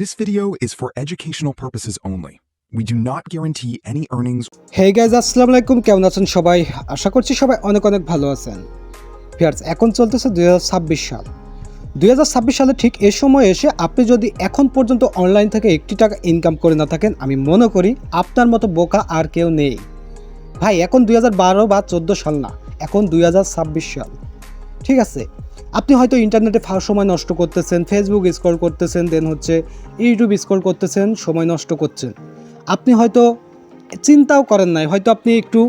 This video is for educational purposes only. We do not guarantee any earnings. Hey guys, আসসালামু আলাইকুম, কেমন আছেন সবাই? আশা করছি সবাই অনেক অনেক ভালো আছেন। ভিউয়ার্স, এখন চলতেছে 2026 সাল। 2026 সালে ঠিক এই সময় এসে আপনি যদি এখন পর্যন্ত অনলাইন থেকে একটি টাকা ইনকাম করে না থাকেন, আমি মনে করি আপনার মতো বোকা আর কেউ নেই। ভাই, এখন 2012 বা 14 সাল না, এখন 2026 সাল। ঠিক আছে, আপনি হয়তো ইন্টারনেটে সময় নষ্ট করতেছেন, ফেসবুক স্ক্রল করতেছেন, দেন হচ্ছে ইউটিউব স্ক্রল করতেছেন, সময় নষ্ট করছেন। আপনি হয়তো চিন্তাও করেন নাই, হয়তো আপনি একটু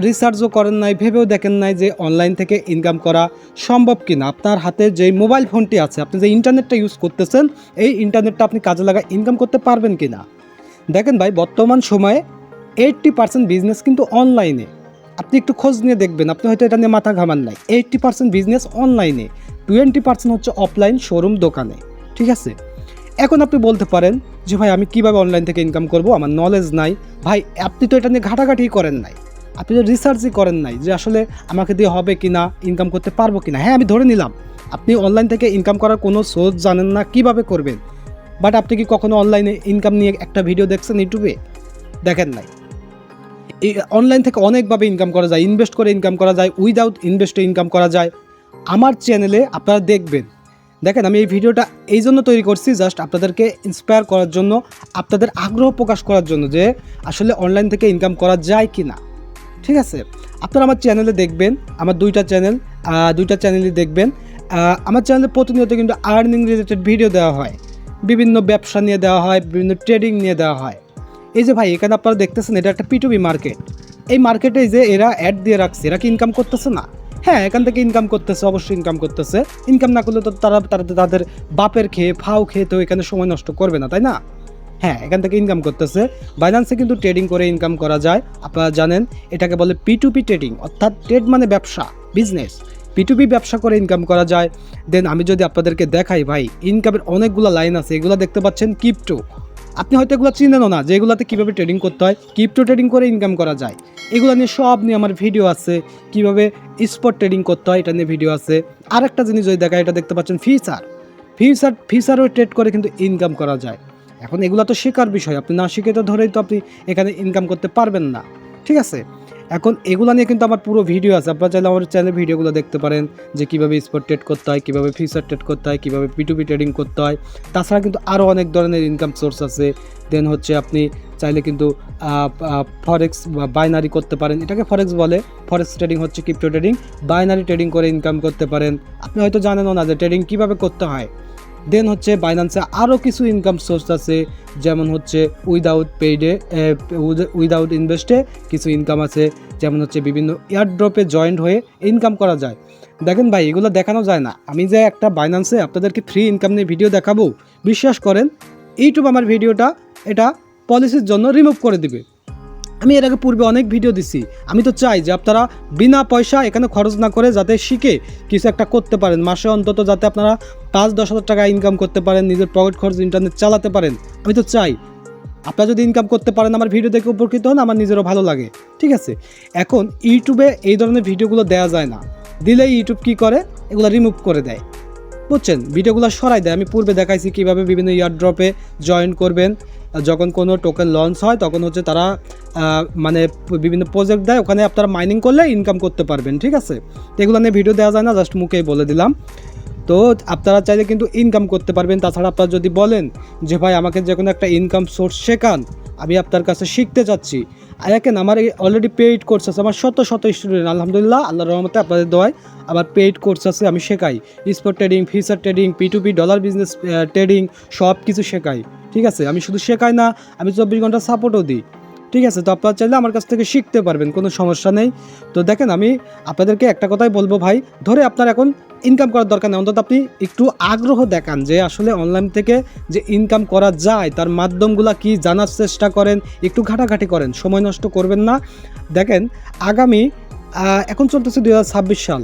রিসার্চও করেন নাই, ভেবেও দেখেন নাই যে অনলাইন থেকে ইনকাম করা সম্ভব কিনা। আপনার হাতে যে মোবাইল ফোনটি আছে, আপনি যে ইন্টারনেটটা ইউজ করতেছেন, এই ইন্টারনেটটা আপনি কাজে লাগায় ইনকাম করতে পারবেন কিনা। দেখেন ভাই, বর্তমান সময়ে 80% বিজনেস কিন্তু অনলাইনে। আপনি একটু খোঁজ নিয়ে দেখবেন, আপনি হয়তো এটা নিয়ে মাথা ঘামান নাই। 80% বিজনেস অনলাইনে, 20% হচ্ছে অফলাইন শোরুম দোকানে। ঠিক আছে, এখন আপনি বলতে পারেন যে ভাই আমি কিভাবে অনলাইন থেকে ইনকাম করব, আমার নলেজ নাই। ভাই, আপনি তো এটা নিয়ে ঘাটাঘাটি করেন নাই, আপনি তো রিসার্চই করেন নাই যে আসলে আমাকে দিয়ে হবে কি না, ইনকাম করতে পারবো কি না। হ্যাঁ, আমি ধরে নিলাম আপনি অনলাইন থেকে ইনকাম করার কোনো সোর্স জানেন না, কিভাবে করবেন। বাট আপনি কি কখনো অনলাইনে ইনকাম নিয়ে একটা ভিডিও দেখছেন ইউটিউবে? দেখেন নাই। এই অনলাইন থেকে অনেকভাবে ইনকাম করা যায়, ইনভেস্ট করে ইনকাম করা যায়, উইদাউট ইনভেস্টে ইনকাম করা যায়। আমার চ্যানেলে আপনারা দেখবেন। দেখেন, আমি এই ভিডিওটা এই জন্য তৈরি করছি, জাস্ট আপনাদেরকে ইন্সপায়ার করার জন্য, আপনাদের আগ্রহ প্রকাশ করার জন্য যে আসলে অনলাইন থেকে ইনকাম করা যায় কি না। ঠিক আছে, আপনারা আমার চ্যানেলে দেখবেন, আমার দুইটা চ্যানেলই দেখবেন। আমার চ্যানেলে প্রতিনিয়ত কিন্তু আর্নিং রিলেটেড ভিডিও দেওয়া হয়, বিভিন্ন ব্যবসা নিয়ে দেওয়া হয়, বিভিন্ন ট্রেডিং নিয়ে দেওয়া হয়। এই যে ভাই, এখানে আপনারা দেখতেছেন, এটা একটা P2B মার্কেট। এই মার্কেটে যে এরা অ্যাড দিয়ে রাখছে, এরা কি ইনকাম করতেছে না? হ্যাঁ, এখান থেকে ইনকাম করতেছে, অবশ্যই ইনকাম করতেছে। ইনকাম না করলে তো তারা তাদের বাপের খেয়ে ফাও খেয়ে তো এখানে সময় নষ্ট করবে না, তাই না? হ্যাঁ, এখান থেকে ইনকাম করতেছে। বাইন্যান্সে কিন্তু ট্রেডিং করে ইনকাম করা যায়, আপনারা জানেন। এটাকে বলে P2P ট্রেডিং, অর্থাৎ ট্রেড মানে ব্যবসা, বিজনেস। P2P ব্যবসা করে ইনকাম করা যায়। দেন আমি যদি আপনাদেরকে দেখাই ভাই, ইনকামের অনেকগুলো লাইন আছে। এগুলো দেখতে পাচ্ছেন ক্রিপ্টো। আপনি হয়তো এগুলো চিনেনও না যে এগুলোতে কীভাবে ট্রেডিং করতে হয়। ক্রিপ্টো ট্রেডিং করে ইনকাম করা যায়, এগুলো নিয়ে সব নিয়ে আমার ভিডিও আছে। কীভাবে স্পট ট্রেডিং করতে হয় এটা নিয়ে ভিডিও আছে। আর একটা জিনিস যদি দেখা, এটা দেখতে পাচ্ছেন ফিউচারও ট্রেড করে কিন্তু ইনকাম করা যায়। এখন এগুলো তো শেখার বিষয়, আপনি না শিখে তো ধরেই তো আপনি এখানে ইনকাম করতে পারবেন না। ঠিক আছে, এখন এগুলো নিয়ে কিন্তু আমার পুরো ভিডিও আছে, আপনারা চাইলে আমার চ্যানেলে ভিডিওগুলো দেখতে পারেন যে কীভাবে স্পট ট্রেড করতে হয়, কীভাবে ফিউচার ট্রেড করতে হয়, কীভাবে P2P ট্রেডিং করতে হয়। তাছাড়া কিন্তু আরও অনেক ধরনের ইনকাম সোর্স আছে। দেন হচ্ছে আপনি চাইলে কিন্তু ফরেক্স বা বাইনারি করতে পারেন, এটাকে ফরেক্স বলে। ফরেক্স ট্রেডিং হচ্ছে ক্রিপ্টো ট্রেডিং, বাইনারি ট্রেডিং করে ইনকাম করতে পারেন। আপনি হয়তো জানেনও না যে ট্রেডিং কীভাবে করতে হয়। দেন হচ্ছে বাইন্যান্সে আরও কিছু ইনকাম সোর্স আছে, যেমন হচ্ছে উইদাউট ইনভেস্টে কিছু ইনকাম আছে, যেমন হচ্ছে বিভিন্ন এয়ারড্রপে জয়েন্ট হয়ে ইনকাম করা যায়। দেখেন ভাই, এগুলো দেখানো যায় না। আমি যে একটা বাইন্যান্সে আপনাদেরকে ফ্রি ইনকাম নিয়ে ভিডিও দেখাবো, বিশ্বাস করেন ইউটিউব আমার ভিডিওটা এটা পলিসির জন্য রিমুভ করে দিবে। আমি এর আগে পূর্বে অনেক ভিডিও দিছি। আমি তো চাই যে আপনারা বিনা পয়সা এখানে খরচ না করে যাতে শিখে কিছু একটা করতে পারেন, মাসে অন্তত যাতে আপনারা 5-10 হাজার টাকা ইনকাম করতে পারেন, নিজের পকেট খরচ ইন্টারনেট চালাতে পারেন। আমি তো চাই আপনারা যদি ইনকাম করতে পারেন, আমার ভিডিও দেখে উপকৃত হন, আমার নিজেরও ভালো লাগে। ঠিক আছে, এখন ইউটিউবে এই ধরনের ভিডিওগুলো দেওয়া যায় না, দিলে ইউটিউব কী করে, এগুলো রিমুভ করে দেয়, বুঝছেন, ভিডিওগুলো সরাই দেয়। আমি পূর্বে দেখাইছি কীভাবে বিভিন্ন এয়ারড্রপে জয়েন করবেন। যখন কোনো টোকেন লঞ্চ হয় তখন হচ্ছে তারা মানে বিভিন্ন প্রজেক্ট দেয়, ওখানে আপনারা মাইনিং করলে ইনকাম করতে পারবেন। ঠিক আছে, এগুলো নিয়ে ভিডিও দেওয়া যায় না, জাস্ট মুখেই বলে দিলাম। তো আপনারা চাইলে কিন্তু ইনকাম করতে পারবেন। তাছাড়া আপনারা যদি বলেন যে ভাই আমাকে যে কোনো একটা ইনকাম সোর্স শেখান, আমি আপনার কাছে শিখতে চাচ্ছি, দেখেন আমার অলরেডি পেইড কোর্স আছে, আমার শত স্টুডেন্ট, আলহামদুলিল্লাহ, আল্লাহর রহমতে, আপনাদের দোয়ায় আমার পেইড কোর্স আছে। আমি শেখাই spot trading, future trading, P2P dollar business trading, সব কিছু শেখাই। ঠিক আছে, আমি শুধু শেখাই না, আমি 24 ঘন্টা সাপোর্টও দিই। ঠিক আছে, তো আপনারা চাইলে আমার কাছ থেকে শিখতে পারবেন, কোনো সমস্যা নেই। তো দেখেন, আমি আপনাদেরকে একটা কথাই বলবো ভাই, ধরে আপনার এখন ইনকাম করার দরকার নেই, অন্তত আপনি একটু আগ্রহ দেখান যে আসলে অনলাইন থেকে যে ইনকাম করা যায় তার মাধ্যমগুলো কি জানার চেষ্টা করেন, একটু ঘাটাঘাটি করেন, সময় নষ্ট করবেন না। দেখেন, আগামী এখন চলতেছে 2026 সাল।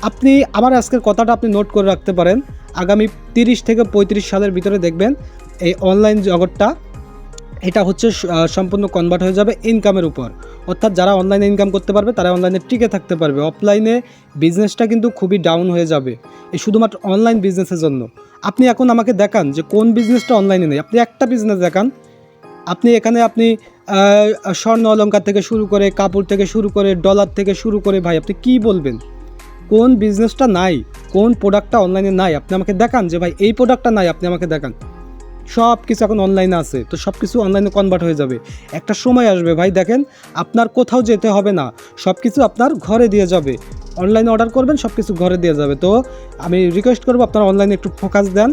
আপনি আমার আজকের কথাটা আপনি নোট করে রাখতে পারেন, আগামী 30 থেকে 35 সালের ভিতরে দেখবেন এই অনলাইন জগৎটা এটা হচ্ছে সম্পূর্ণ কনভার্ট হয়ে যাবে ইনকামের উপর। অর্থাৎ যারা অনলাইনে ইনকাম করতে পারবে তারা অনলাইনে টিকে থাকতে পারবে। অফলাইনে বিজনেসটা কিন্তু খুবই ডাউন হয়ে যাবে, এই শুধুমাত্র অনলাইন বিজনেসের জন্য। আপনি এখন আমাকে দেখান যে কোন বিজনেসটা অনলাইনে নেই। আপনি একটা বিজনেস দেখান। আপনি এখানে স্বর্ণ অলংকার থেকে শুরু করে, কাপড় থেকে শুরু করে, ডলার থেকে শুরু করে, ভাই আপনি কি বলবেন কোন বিজনেসটা নাই, কোন প্রোডাক্টটা অনলাইনে নাই? আপনি আমাকে দেখান যে ভাই এই প্রোডাক্টটা নাই, আপনি আমাকে দেখান। সব কিছু এখন অনলাইনে আছে, তো সব কিছু অনলাইনে কনভার্ট হয়ে যাবে। একটা সময় আসবে ভাই, দেখেন আপনার কোথাও যেতে হবে না, সব কিছু আপনার ঘরে দিয়ে যাবে। অনলাইনে অর্ডার করবেন, সব কিছু ঘরে দিয়ে যাবে। তো আমি রিকোয়েস্ট করবো আপনারা অনলাইনে একটু ফোকাস দেন,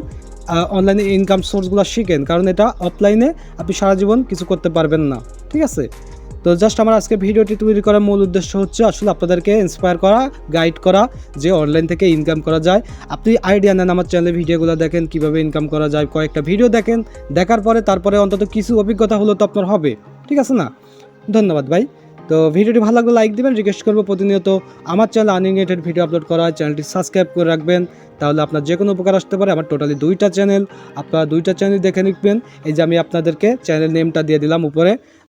অনলাইনে ইনকাম সোর্সগুলো শিখেন, কারণ এটা অফলাইনে আপনি সারা জীবন কিছু করতে পারবেন না। ঠিক আছে? তো জাস্ট আমার আজকে ভিডিওটি তৈরি করার মূল উদ্দেশ্য হচ্ছে আসলে আপনাদেরকে ইন্সপায়ার করা, গাইড করা যে অনলাইন থেকে ইনকাম করা যায়। আপনি আইডিয়া নেন, আমার চ্যানেলে ভিডিওগুলো দেখেন কীভাবে ইনকাম করা যায়, কয়েকটা ভিডিও দেখেন, দেখার পরে তারপরে অন্তত কিছু অভিজ্ঞতা হলো তো আপনার হবে। ঠিক আছে না? ধন্যবাদ ভাই। তো ভিডিওটি ভালো লাগলে লাইক দেবেন। রিকোয়েস্ট করবো প্রতিনিয়ত আমার চ্যানেলে আনলিমিটেড ভিডিও আপলোড করা হয়, চ্যানেলটি সাবস্ক্রাইব করে রাখবেন, তাহলে আপনার যে কোনো উপকার আসতে পারে। আমার টোটালি 2টা চ্যানেল, আপনারা 2টা চ্যানেল দেখে নিবেন। এই যে আমি আপনাদেরকে চ্যানেল নেমটা দিয়ে দিলাম উপরে,